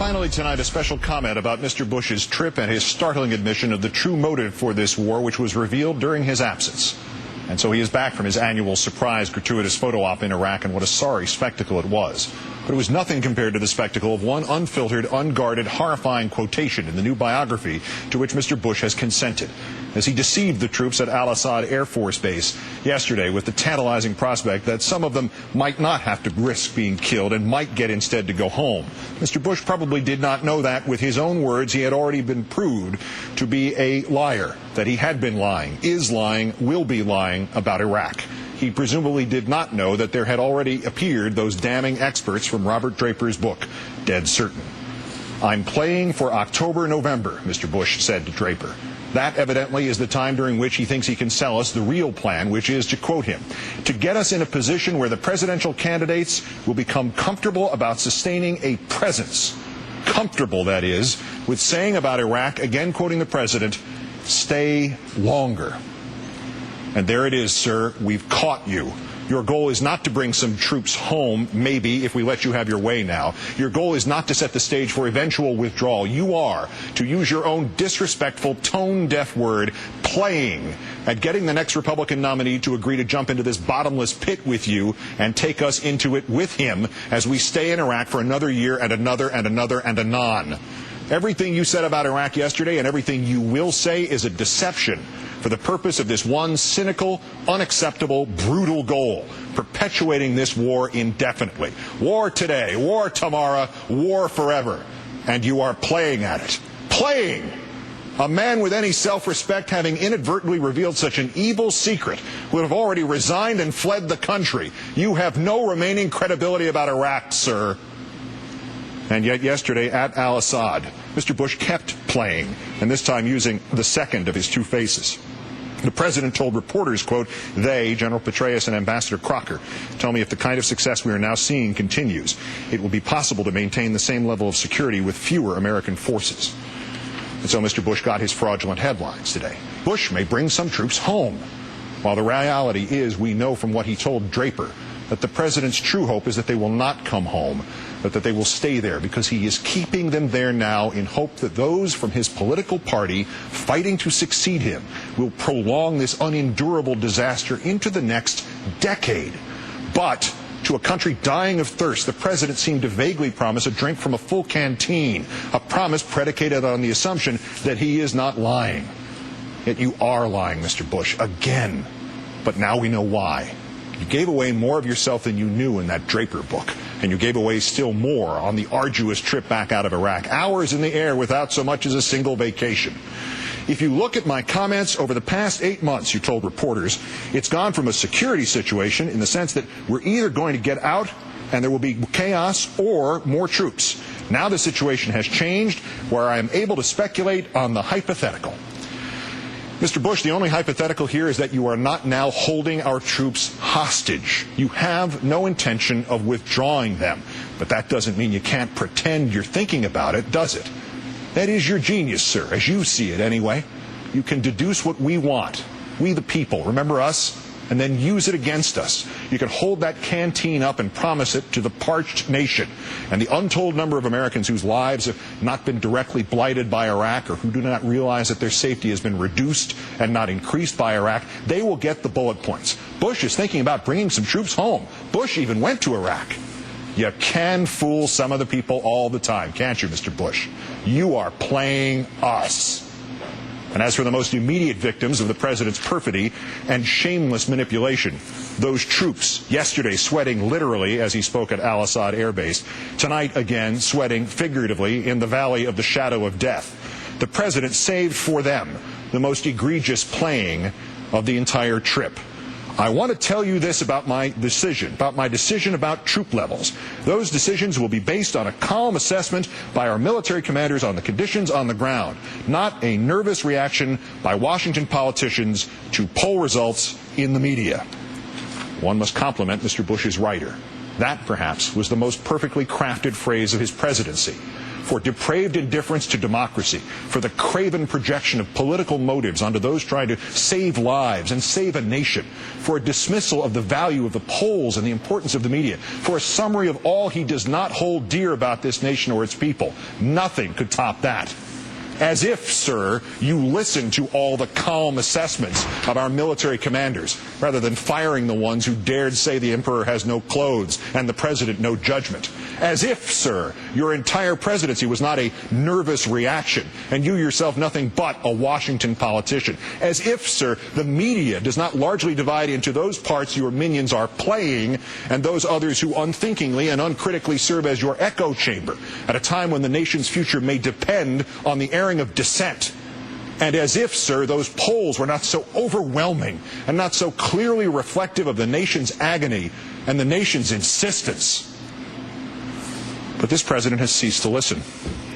Finally tonight, a special comment about Mr. Bush's trip and his startling admission of the true motive for this war, which was revealed during his absence. And so he is back from his annual surprise gratuitous photo op in Iraq, and what a sorry spectacle it was. But it was nothing compared to the spectacle of one unfiltered, unguarded, horrifying quotation in the new biography to which Mr. Bush has consented, as he deceived the troops at Al-Assad Air Force Base yesterday with the tantalizing prospect that some of them might not have to risk being killed and might get instead to go home. Mr. Bush probably did not know that. With his own words, he had already been proved to be a liar, that he had been lying, is lying, will be lying about Iraq. He presumably did not know that there had already appeared those damning experts from Robert Draper's book, Dead Certain. "I'm playing for October, November," Mr. Bush said to Draper. That evidently is the time during which he thinks he can sell us the real plan, which is, to quote him, "to get us in a position where the presidential candidates will become comfortable about sustaining a presence." Comfortable, that is, with saying about Iraq, again quoting the president, "stay longer." And there it is, sir. We've caught you. Your goal is not to bring some troops home, maybe, if we let you have your way now. Your goal is not to set the stage for eventual withdrawal. You are, to use your own disrespectful, tone-deaf word, playing at getting the next Republican nominee to agree to jump into this bottomless pit with you and take us into it with him as we stay in Iraq for another year and another and another and anon. Everything you said about Iraq yesterday and everything you will say is a deception for the purpose of this one cynical, unacceptable, brutal goal, perpetuating this war indefinitely. War today, war tomorrow, war forever. And you are playing at it. Playing! A man with any self-respect, having inadvertently revealed such an evil secret, would have already resigned and fled the country. You have no remaining credibility about Iraq, sir. And yet yesterday at Al-Assad, Mr. Bush kept playing, and this time using the second of his two faces. The president told reporters, quote, "They, General Petraeus and Ambassador Crocker, tell me if the kind of success we are now seeing continues, it will be possible to maintain the same level of security with fewer American forces." And so Mr. Bush got his fraudulent headlines today. Bush may bring some troops home, while the reality is, we know from what he told Draper, that the president's true hope is that they will not come home, but that they will stay there, because he is keeping them there now in hope that those from his political party fighting to succeed him will prolong this unendurable disaster into the next decade. But to a country dying of thirst, the president seemed to vaguely promise a drink from a full canteen, a promise predicated on the assumption that he is not lying. Yet you are lying, Mr. Bush, again. But now we know why. You gave away more of yourself than you knew in that Draper book, and you gave away still more on the arduous trip back out of Iraq. Hours in the air without so much as a single vacation. If you look at my comments over the past 8 months, you told reporters, it's gone from a security situation in the sense that we're either going to get out and there will be chaos or more troops. Now the situation has changed where I am able to speculate on the hypothetical. Mr. Bush, the only hypothetical here is that you are not now holding our troops hostage. You have no intention of withdrawing them. But that doesn't mean you can't pretend you're thinking about it, does it? That is your genius, sir, as you see it anyway. You can deduce what we want, we the people, remember us, and then use it against us. You can hold that canteen up and promise it to the parched nation. And the untold number of Americans whose lives have not been directly blighted by Iraq, or who do not realize that their safety has been reduced and not increased by Iraq, they will get the bullet points. Bush is thinking about bringing some troops home. Bush even went to Iraq. You can fool some of the people all the time, can't you, Mr. Bush? You are playing us. And as for the most immediate victims of the president's perfidy and shameless manipulation, those troops yesterday sweating literally as he spoke at Al-Assad Air Base, tonight again sweating figuratively in the valley of the shadow of death, the president saved for them the most egregious playing of the entire trip. I want to tell you this about my decision about troop levels. Those decisions will be based on a calm assessment by our military commanders on the conditions on the ground, not a nervous reaction by Washington politicians to poll results in the media. One must compliment Mr. Bush's writer. That, perhaps, was the most perfectly crafted phrase of his presidency. for depraved indifference to democracy, for the craven projection of political motives onto those trying to save lives and save a nation, for a dismissal of the value of the polls and the importance of the media, for a summary of all he does not hold dear about this nation or its people. Nothing could top that. As if, sir, you listened to all the calm assessments of our military commanders, rather than firing the ones who dared say the emperor has no clothes and the president no judgment. As if, sir, your entire presidency was not a nervous reaction, and you yourself nothing but a Washington politician. As if, sir, the media does not largely divide into those parts your minions are playing and those others who unthinkingly and uncritically serve as your echo chamber at a time when the nation's future may depend on the airing of dissent. And as if, sir, those polls were not so overwhelming and not so clearly reflective of the nation's agony and the nation's insistence. But this president has ceased to listen.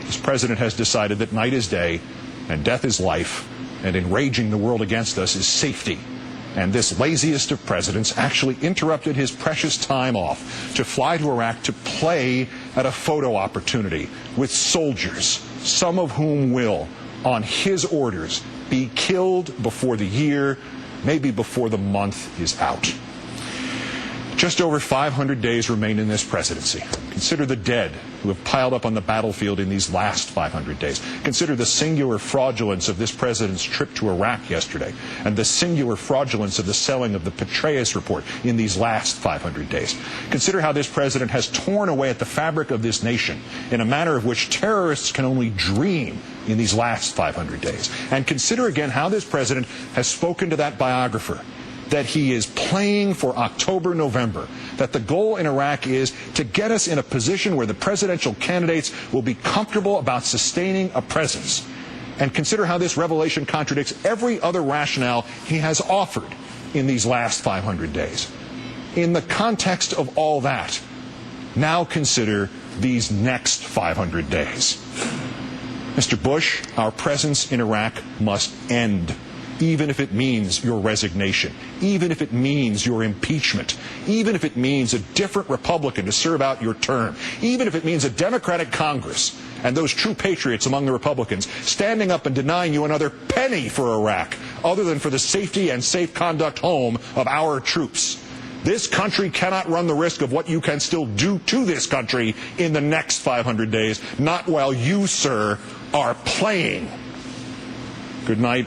This president has decided that night is day and death is life, and enraging the world against us is safety. And this laziest of presidents actually interrupted his precious time off to fly to Iraq to play at a photo opportunity with soldiers, some of whom will, on his orders, be killed before the year, maybe before the month is out. Just over 500 days remain in this presidency. Consider the dead who have piled up on the battlefield in these last 500 days. Consider the singular fraudulence of this president's trip to Iraq yesterday, and the singular fraudulence of the selling of the Petraeus report in these last 500 days. Consider how this president has torn away at the fabric of this nation in a manner of which terrorists can only dream in these last 500 days. And consider again how this president has spoken to that biographer, that he is playing for October, November, that the goal in Iraq is to get us in a position where the presidential candidates will be comfortable about sustaining a presence. And consider how this revelation contradicts every other rationale he has offered in these last 500 days. In the context of all that, now consider these next 500 days. Mr. Bush, our presence in Iraq must end, even if it means your resignation, even if it means your impeachment, even if it means a different Republican to serve out your term, even if it means a Democratic Congress and those true patriots among the Republicans standing up and denying you another penny for Iraq, other than for the safety and safe conduct home of our troops. This country cannot run the risk of what you can still do to this country in the next 500 days, not while you, sir, are playing. Good night.